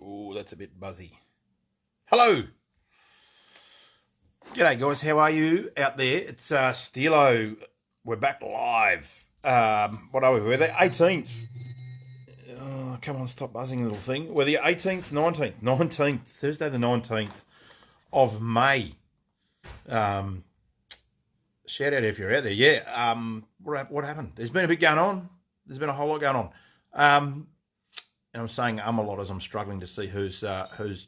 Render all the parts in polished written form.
Oh, that's a bit buzzy. Hello. G'day, guys. How are you out there? It's Steelo. We're back live. What are we? We're the 18th. Oh, come on, stop buzzing, little thing. We're the 18th, 19th, Thursday the 19th of May. Shout out if you're out there. Yeah. What happened? There's been a bit going on. There's been a whole lot going on. And I'm saying a lot as I'm struggling to see who's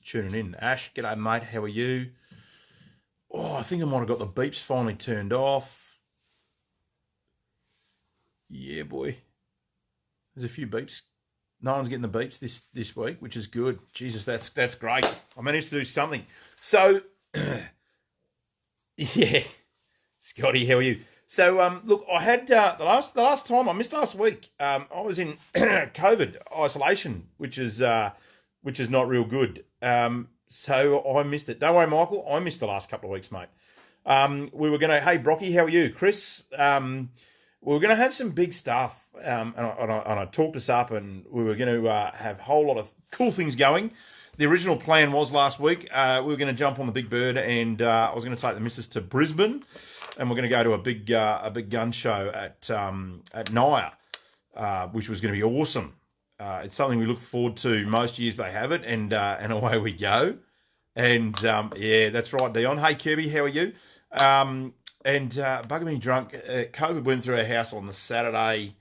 tuning in. Ash, g'day mate, how are you? Oh, I think I might have got the beeps finally turned off. Yeah, boy. There's a few beeps. No one's getting the beeps this week, which is good. Jesus, that's great. I managed to do something. So, yeah, Scotty, how are you? So, look, I had the last time I missed last week. I was in COVID isolation, which is not real good. So I missed it. Don't worry, Michael. I missed the last couple of weeks, mate. We were gonna. Hey, Brocky, how are you, Chris? We were gonna have some big stuff, and I talked us up, and we were gonna have a whole lot of cool things going. The original plan was last week we were going to jump on the Big Bird, and I was going to take the missus to Brisbane, and we're going to go to a big gun show at Naya, which was going to be awesome. It's something we look forward to most years. They have it, and away we go. And yeah, that's right, Dion. Hey, Kirby, how are you? And bugging me drunk. COVID went through our house on the Saturday.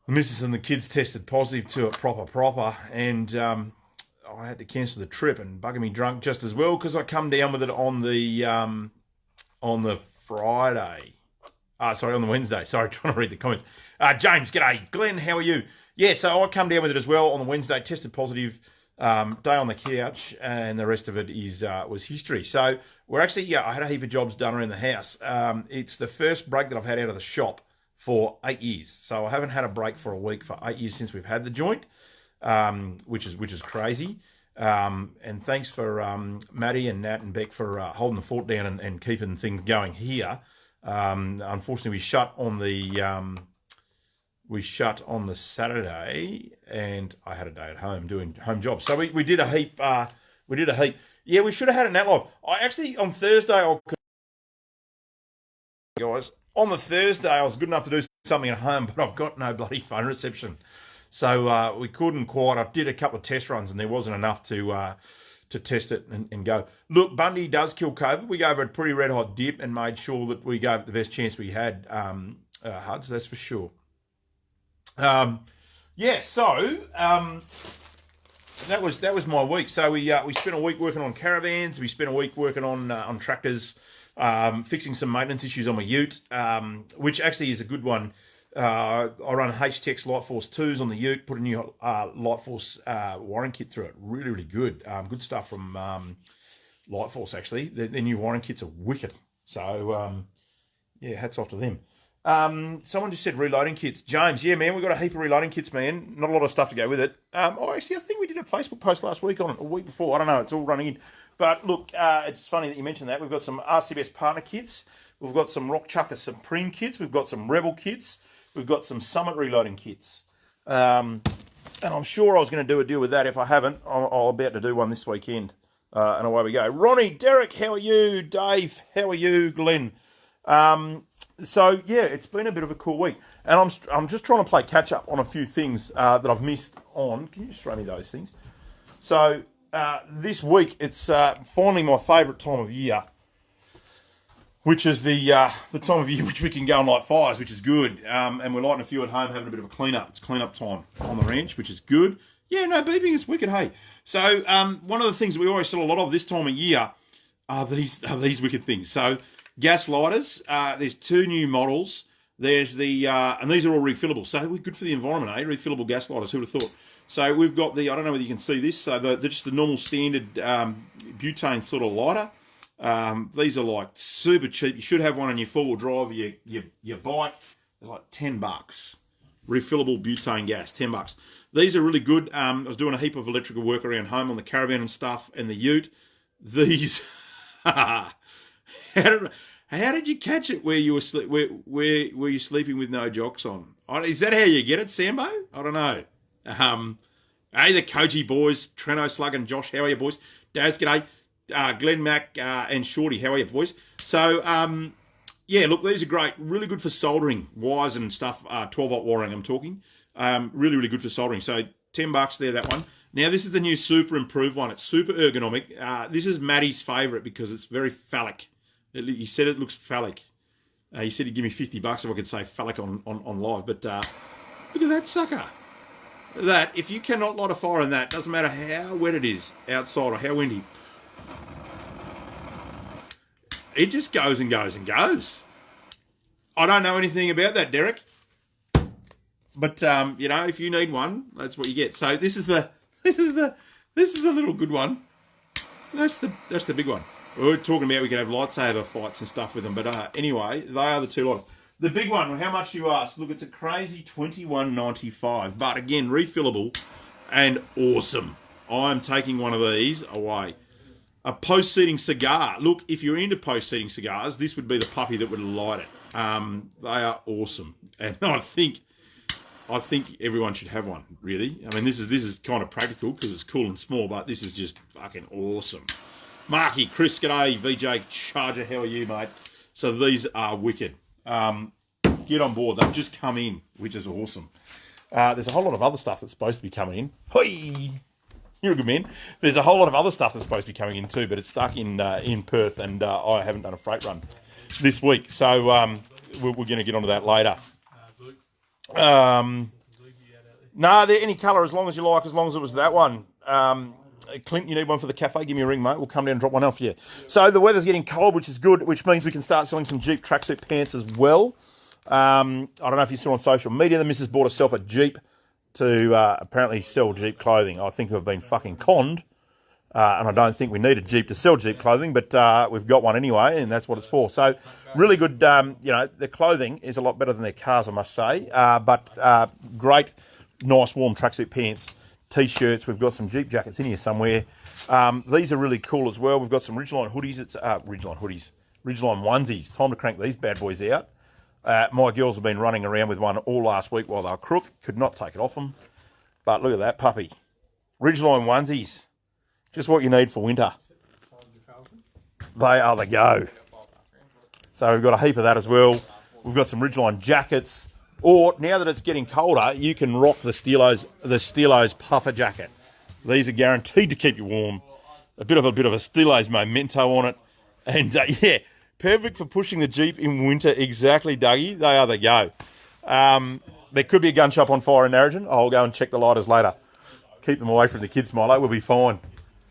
The missus and the kids tested positive to it proper, and I had to cancel the trip, and bugging me drunk just as well because I come down with it on the Friday. Sorry, on the Wednesday. Sorry, trying to read the comments. James, g'day. Glenn, how are you? Yeah, so I come down with it as well on the Wednesday, tested positive, day on the couch, and the rest of it was history. So we're actually, I had a heap of jobs done around the house. It's the first break that I've had out of the shop for 8 years. So I haven't had a break for a week for 8 years since we've had the joint. Which is crazy. And thanks for Maddie and Nat and Beck for holding the fort down and keeping things going here. Unfortunately, we shut on the Saturday, and I had a day at home doing home jobs. So we did a heap. Yeah, we should have had it that live. I actually on Thursday, guys. On the Thursday, I was good enough to do something at home, but I've got no bloody phone reception. So we couldn't quite. I did a couple of test runs, and there wasn't enough to test it and go. Look, Bundy does kill COVID. We gave it a pretty red hot dip and made sure that we gave it the best chance we had. Huds, that's for sure. Yeah. So that was my week. So we spent a week working on caravans. We spent a week working on tractors, fixing some maintenance issues on my ute, which actually is a good one. I run HTX Light Force 2s on the ute, put a new Light Force wiring kit through it. Really, really good. Good stuff from Light Force, actually. Their new wiring kits are wicked. So, yeah, hats off to them. Someone just said reloading kits. James, yeah, man, we've got a heap of reloading kits, man. Not a lot of stuff to go with it. Actually, I think we did a Facebook post last week on it, a week before. I don't know. It's all running in. But, look, it's funny that you mentioned that. We've got some RCBS partner kits. We've got some Rock Chucker Supreme kits. We've got some Rebel kits. We've got some Summit reloading kits. And I'm sure I was going to do a deal with that. If I haven't, I'll about to do one this weekend. And away we go. Ronnie, Derek, how are you? Dave, how are you? Glenn. So, yeah, it's been a bit of a cool week. And I'm just trying to play catch up on a few things that I've missed on. Can you just show me those things? So, this week, it's finally my favourite time of year, which is the time of year which we can go and light fires, which is good. And we're lighting a few at home, having a bit of a clean-up. It's clean-up time on the ranch, which is good. Yeah, no, beeping is wicked, hey. So one of the things we always sell a lot of this time of year are these wicked things. So gas lighters, there's two new models. There's the, and these are all refillable. So we're good for the environment, eh? Refillable gas lighters, who would have thought? So we've got the, I don't know whether you can see this, so they're just the normal standard butane sort of lighter. These are like super cheap. You should have one on your four-wheel drive, your bike. They're like $10. Refillable butane gas, $10. These are really good. I was doing a heap of electrical work around home on the caravan and stuff, and the ute. These, how did you catch it? Where you were where were you sleeping with no jocks on? Is that how you get it, Sambo? I don't know. Hey, the Koji boys, Treno, Slug and Josh, how are you, boys? Daz, g'day. Glenn Mac and Shorty, how are you, boys? So, yeah, look, these are great. Really good for soldering, wires and stuff, 12-volt wiring I'm talking. Really, really good for soldering. So, $10 there, that one. Now, this is the new super improved one. It's super ergonomic. This is Maddie's favourite because it's very phallic. He said it looks phallic. He said he'd give me $50 if I could say phallic on live. But look at that sucker. That, if you cannot light a fire in that, doesn't matter how wet it is outside or how windy, it just goes and goes and goes. I don't know anything about that, Derek. But you know, if you need one, that's what you get. So this is a little good one. That's the big one. We were talking about we could have lightsaber fights and stuff with them, but anyway, they are the two lighters. The big one, how much you ask? Look, it's a crazy $21.95, but again, refillable and awesome. I'm taking one of these away. A post-seating cigar. Look, if you're into post-seating cigars, this would be the puppy that would light it. They are awesome, and I think everyone should have one. Really, I mean, this is kind of practical because it's cool and small, but this is just fucking awesome. Marky, Chris, g'day, VJ Charger, how are you, mate? So these are wicked. Get on board. They've just come in, which is awesome. There's a whole lot of other stuff that's supposed to be coming in. Hoi! You're a good man. There's a whole lot of other stuff that's supposed to be coming in too, but it's stuck in Perth, and I haven't done a freight run this week. So we're going to get onto that later. No, they're any colour as long as you like, as long as it was that one. Clint, you need one for the cafe? Give me a ring, mate. We'll come down and drop one off for you. So the weather's getting cold, which is good, which means we can start selling some Jeep tracksuit pants as well. I don't know if you saw on social media, the missus bought herself a Jeep to apparently sell Jeep clothing. I think we've been fucking conned, and I don't think we need a Jeep to sell Jeep clothing, but we've got one anyway, and that's what it's for. So really good, you know, their clothing is a lot better than their cars, I must say, but great, nice, warm tracksuit pants. T-shirts, we've got some Jeep jackets in here somewhere. These are really cool as well. We've got some Ridgeline hoodies. It's Ridgeline onesies. Time to crank these bad boys out. My girls have been running around with one all last week while they were crook. Could not take it off them. But look at that puppy. Ridgeline onesies. Just what you need for winter. They are the go. So we've got a heap of that as well. We've got some Ridgeline jackets. Or, now that it's getting colder, you can rock the Steelo's puffer jacket. These are guaranteed to keep you warm. A bit of a Steelo's memento on it. And, yeah, perfect for pushing the Jeep in winter. Exactly, Dougie. They are the go. There could be a gun shop on fire in Narrogin. I'll go and check the lighters later. Keep them away from the kids, Milo. We'll be fine.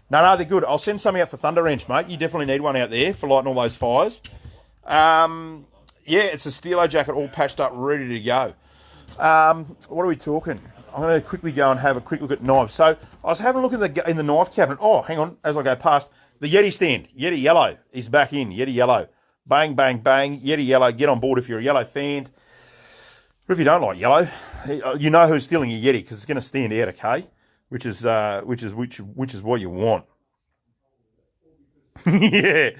No, they're good. I'll send some out for Thunder Ranch, mate. You definitely need one out there for lighting all those fires. Yeah, it's a Steelo jacket all patched up, ready to go. What are we talking? I'm going to quickly go and have a quick look at knives. So I was having a look in the knife cabinet. Oh, hang on, as I go past. The Yeti stand, Yeti Yellow, is back in. Yeti Yellow. Bang, bang, bang. Yeti Yellow. Get on board if you're a yellow fan. Or if you don't like yellow, you know who's stealing your Yeti because it's going to stand out, okay? Which is what you want. Yeah.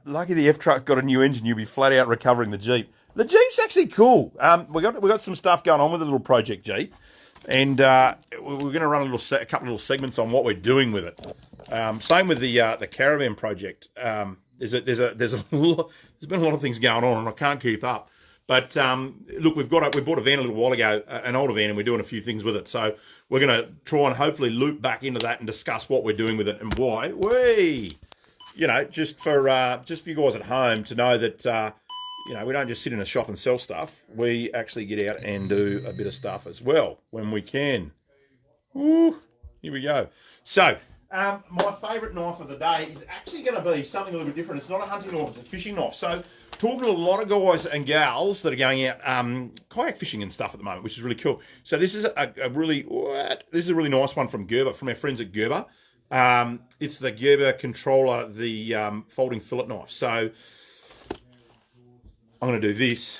Lucky the F-Truck got a new engine, you'll be flat out recovering the Jeep. The Jeep's actually cool. We got some stuff going on with the little Project Jeep, and we're going to run a couple little segments on what we're doing with it. Same with the caravan project. There's been a lot of things going on, and I can't keep up. But look, we bought a van a little while ago, an older van, and we're doing a few things with it. So we're going to try and hopefully loop back into that and discuss what we're doing with it and why. You know, just for you guys at home to know that, you know, we don't just sit in a shop and sell stuff. We actually get out and do a bit of stuff as well when we can. Ooh, here we go. So, my favourite knife of the day is actually going to be something a little bit different. It's not a hunting knife, it's a fishing knife. So, talking to a lot of guys and gals that are going out kayak fishing and stuff at the moment, which is really cool. So, this is a really nice one from Gerber, from our friends at Gerber. It's the Gerber Controller, the folding fillet knife. So I'm going to do this.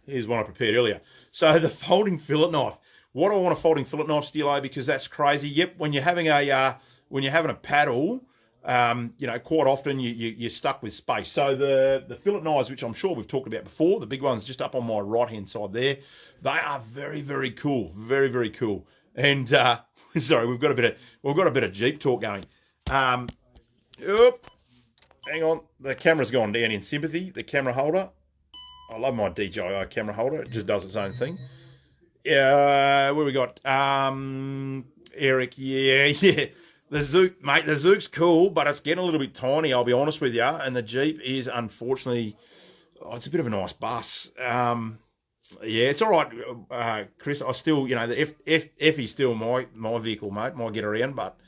Here's one I prepared earlier. So the folding fillet knife. What do I want a folding fillet knife, Steelo? Because that's crazy. Yep, when you're having a paddle, you know, quite often you're stuck with space. So the fillet knives, which I'm sure we've talked about before, the big ones just up on my right-hand side there, they are very, very cool. Very, very cool. And, sorry, we've got a bit of Jeep talk going. Oop, hang on. The camera's gone down in sympathy, the camera holder. I love my DJI camera holder. It just does its own thing. What we got? Eric, yeah. The Zook, mate, the Zook's cool, but it's getting a little bit tiny, I'll be honest with you. And the Jeep is, unfortunately, it's a bit of a nice bus. Yeah, it's all right, Chris. I still, you know, the Effie's still my vehicle, mate. Might get around, but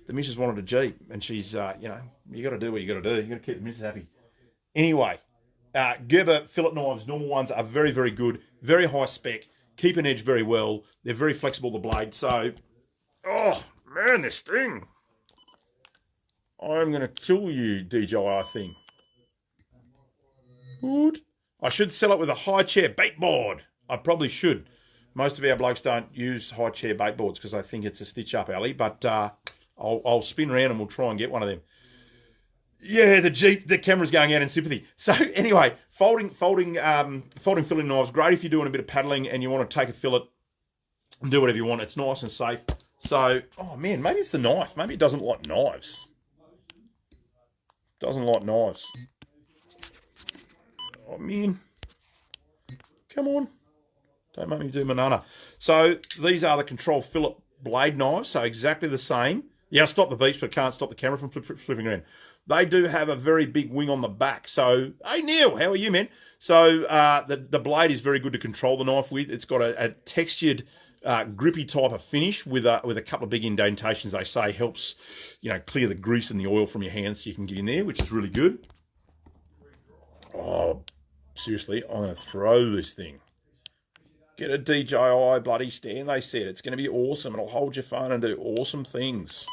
the missus wanted a Jeep, and she's, you know, you got to do what you got to do. You got to keep the missus happy. Anyway, Gerber fillet knives, normal ones, are very, very good, very high spec, keep an edge very well. They're very flexible, the blade. So, oh man, this thing! I'm gonna kill you, DJI thing. Good. I should sell it with a high chair bait board. I probably should. Most of our blokes don't use high chair bait boards because I think it's a stitch up alley. But I'll spin around and we'll try and get one of them. Yeah, the Jeep, the camera's going out in sympathy. So anyway, folding fillet knives, great if you're doing a bit of paddling and you want to take a fillet and do whatever you want. It's nice and safe. So, oh man, maybe it's the knife. Maybe it doesn't like knives. Doesn't like knives. Oh man, come on. Don't make me do banana. So these are the control fillet blade knives. So exactly the same. Yeah, I stopped the beach, but can't stop the camera from flipping around. They do have a very big wing on the back. So, hey Neil, how are you, man? So the blade is very good to control the knife with. It's got a textured, grippy type of finish with a couple of big indentations. They say helps, you know, clear the grease and the oil from your hands so you can get in there, which is really good. Oh, seriously, I'm going to throw this thing. Get a DJI bloody stand, they said. It's going to be awesome. It'll hold your phone and do awesome things.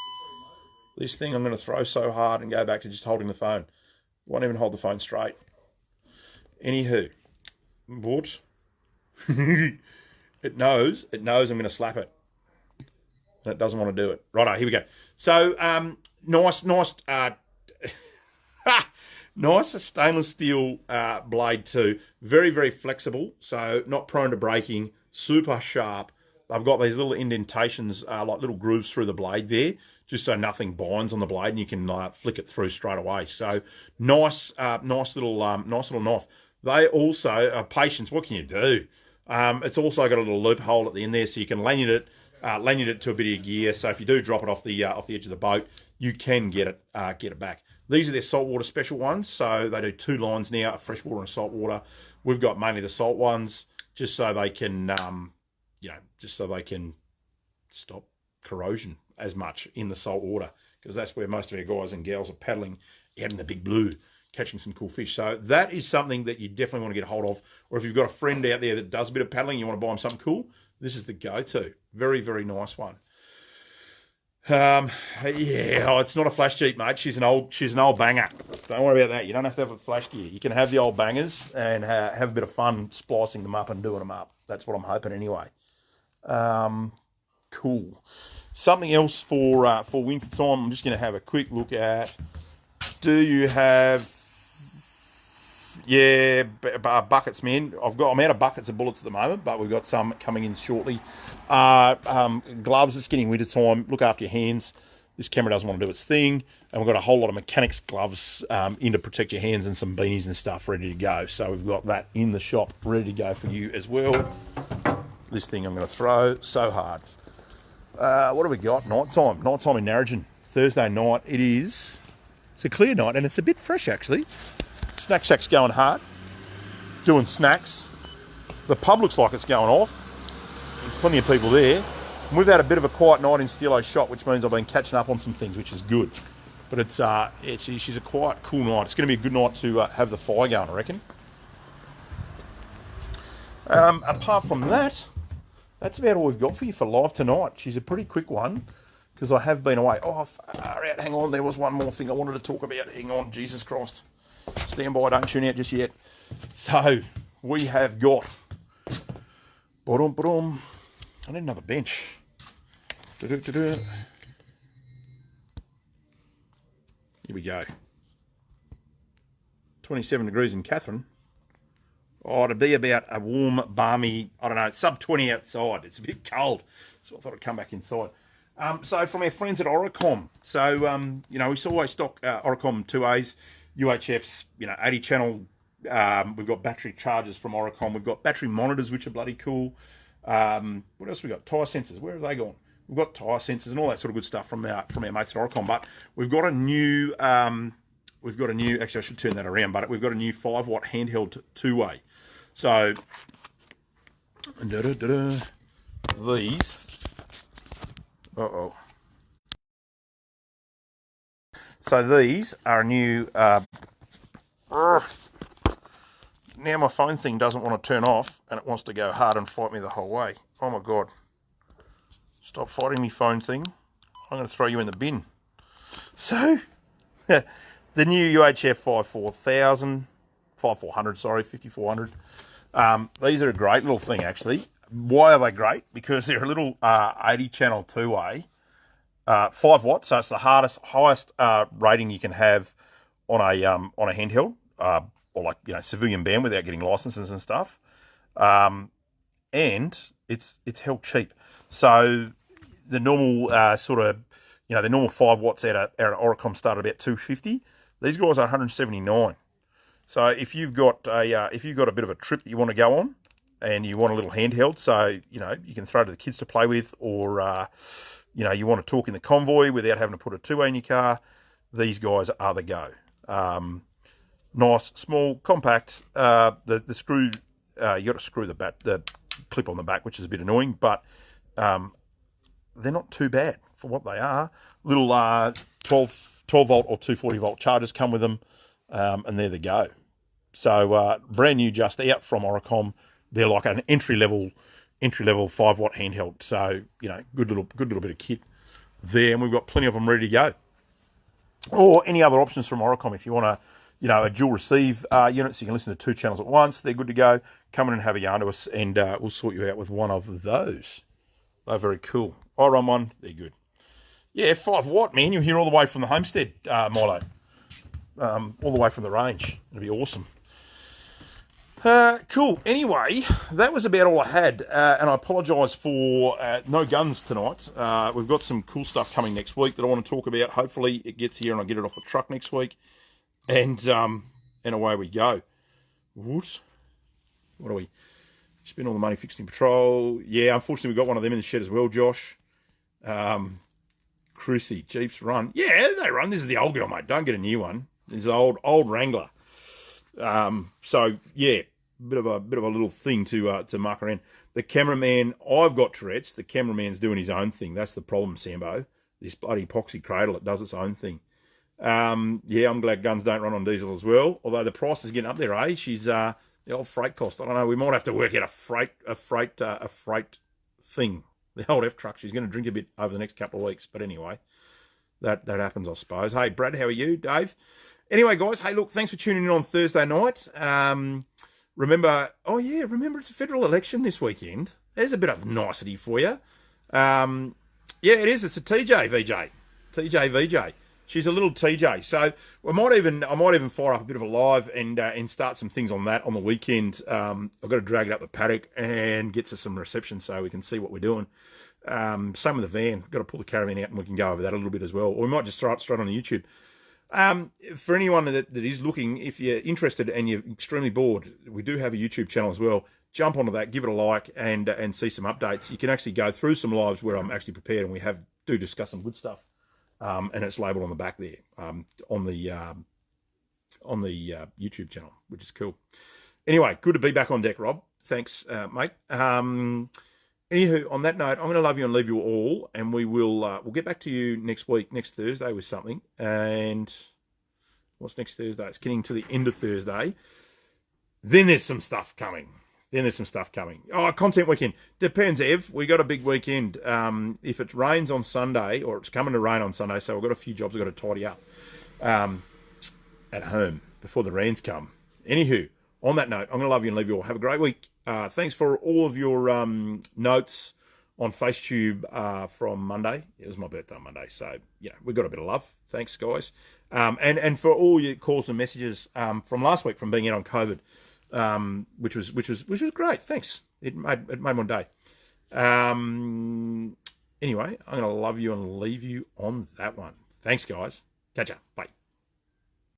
This thing I'm going to throw so hard and go back to just holding the phone. Won't even hold the phone straight. Anywho, what? It knows I'm going to slap it. And it doesn't want to do it. Righto, here we go. So, nice, nice stainless steel blade too. Very, very flexible. So, not prone to breaking. Super sharp. They've got these little indentations, like little grooves through the blade there, just so nothing binds on the blade and you can flick it through straight away. So nice little knife. They also, patience, what can you do? It's also got a little loophole at the end there, so you can lanyard it to a bit of gear. So if you do drop it off the edge of the boat, you can get it back. These are their saltwater special ones, so they do 2 lines now, a freshwater and saltwater. We've got mainly the salt ones, just so they can, stop corrosion as much in the salt water, because that's where most of our guys and gals are paddling out in the big blue, catching some cool fish. So that is something that you definitely want to get hold of. Or if you've got a friend out there that does a bit of paddling, you want to buy them something cool, this is the go-to. Very, very nice one. It's not a flash Jeep, mate. She's an old banger. Don't worry about that. You don't have to have a flash gear. You can have the old bangers and have a bit of fun splicing them up and doing them up. That's what I'm hoping anyway. Cool. Something else for winter time, I'm just going to have a quick look at. Do you have... Yeah, buckets, man. I'm out of buckets of bullets at the moment, but we've got some coming in shortly. Gloves, it's getting winter time. Look after your hands. This camera doesn't want to do its thing. And we've got a whole lot of mechanics gloves in to protect your hands and some beanies and stuff ready to go. So we've got that in the shop ready to go for you as well. This thing I'm going to throw so hard. What have we got? Nighttime in Narrogin. Thursday night. It's a clear night and it's a bit fresh actually. Snack Shack's going hard, doing snacks. The pub looks like it's going off. There's plenty of people there. And we've had a bit of a quiet night in Steelo's shop, which means I've been catching up on some things, which is good. But she's a quiet, cool night. It's going to be a good night to have the fire going, I reckon. Apart from that, that's about all we've got for you for live tonight. She's a pretty quick one, because I have been away. Oh, hang on, there was one more thing I wanted to talk about. Hang on, Jesus Christ. Stand by, don't tune out just yet. So, we have got... I need another bench. Here we go. 27 degrees in Catherine. Oh, to be about a warm, balmy, I don't know, sub 20 outside. It's a bit cold, so I thought I'd come back inside. So from our friends at Oricom. So, you know, we always stock Oricom 2As, UHFs, you know, 80 channel. We've got battery chargers from Oricom. We've got battery monitors, which are bloody cool. What else we got? Tyre sensors. Where have they gone? We've got tyre sensors and all that sort of good stuff from our mates at Oricom. But we've got a new, actually I should turn that around, but we've got a new 5-watt handheld two-way. So, these, so these are new, now my phone thing doesn't want to turn off and it wants to go hard and fight me the whole way. Oh my God. Stop fighting me, phone thing. I'm going to throw you in the bin. So, the new UHF 5400, these are a great little thing, actually. Why are they great? Because they're a little 80-channel two-way, 5 watts, so it's the highest rating you can have on a handheld, or like, you know, civilian band without getting licenses and stuff. And it's hell cheap. So the normal the normal 5 watts out of Oricom start at about $250. These guys are $179. So if you've got a bit of a trip that you want to go on, and you want a little handheld, so you know you can throw to the kids to play with, or you know you want to talk in the convoy without having to put a two-way in your car, these guys are the go. Nice, small, compact. The screw, you got to screw the clip on the back, which is a bit annoying, but they're not too bad for what they are. Little 12 volt or 240 volt chargers come with them, and they're the go. So brand new, just out from Oricom. They're like an entry level 5-watt handheld. So you know, good little bit of kit there, and we've got plenty of them ready to go. Or any other options from Oricom if you want to, you know, a dual receive unit, so you can listen to 2 channels at once. They're good to go. Come in and have a yarn to us, and we'll sort you out with one of those. They're very cool. I run one. They're good. Yeah, 5-watt, man. You'll hear all the way from the homestead, Milo. All the way from the range. It'll be awesome. Cool. Anyway, that was about all I had, and I apologise for no guns tonight. We've got some cool stuff coming next week that I want to talk about. Hopefully it gets here and I get it off the truck next week, and away we go. What do we spend all the money fixing patrol? Yeah, unfortunately we've got one of them in the shed as well, Josh. Chrissy, Jeeps run. Yeah, they run. This is the old girl, mate. Don't get a new one. This is an old Wrangler. So yeah, bit of a little thing to mark around. The cameraman, I've got Tourette's. The cameraman's doing his own thing. That's the problem, Sambo. This bloody epoxy cradle, it does its own thing. Yeah, I'm glad guns don't run on diesel as well. Although the price is getting up there, eh? She's the old freight cost. I don't know. We might have to work out a freight thing. The old F truck. She's going to drink a bit over the next couple of weeks. But anyway, that happens, I suppose. Hey, Brad, how are you? Dave? Anyway, guys, hey, look, thanks for tuning in on Thursday night. Remember it's a federal election this weekend. There's a bit of nicety for you. Yeah, it is. It's a TJ VJ. She's a little TJ. So I might even fire up a bit of a live and start some things on that on the weekend. I've got to drag it up the paddock and get to some reception so we can see what we're doing. Same with the van. Got to pull the caravan out and we can go over that a little bit as well. Or we might just throw it straight on the YouTube. For anyone that is looking, if you're interested and you're extremely bored, we do have a YouTube channel as well. Jump onto that, give it a like, and see some updates. You can actually go through some lives where I'm actually prepared, and we do discuss some good stuff. And it's labelled on the back there, on the YouTube channel, which is cool. Anyway, good to be back on deck, Rob. Thanks, mate. Anywho, on that note, I'm going to love you and leave you all, and we'll get back to you next Thursday with something. And what's next Thursday? It's getting to the end of Thursday. Then there's some stuff coming. Oh, content weekend. Depends, Ev. We got a big weekend. If it rains on Sunday, or it's coming to rain on Sunday, so we've got a few jobs we've got to tidy up at home before the rains come. Anywho, on that note, I'm going to love you and leave you all. Have a great week. Thanks for all of your notes on FaceTube from Monday. It was my birthday on Monday, so, yeah, we got a bit of love. Thanks, guys. And for all your calls and messages from last week from being in on COVID, which was great. Thanks. It made my day. Anyway, I'm going to love you and leave you on that one. Thanks, guys. Catch ya. Bye.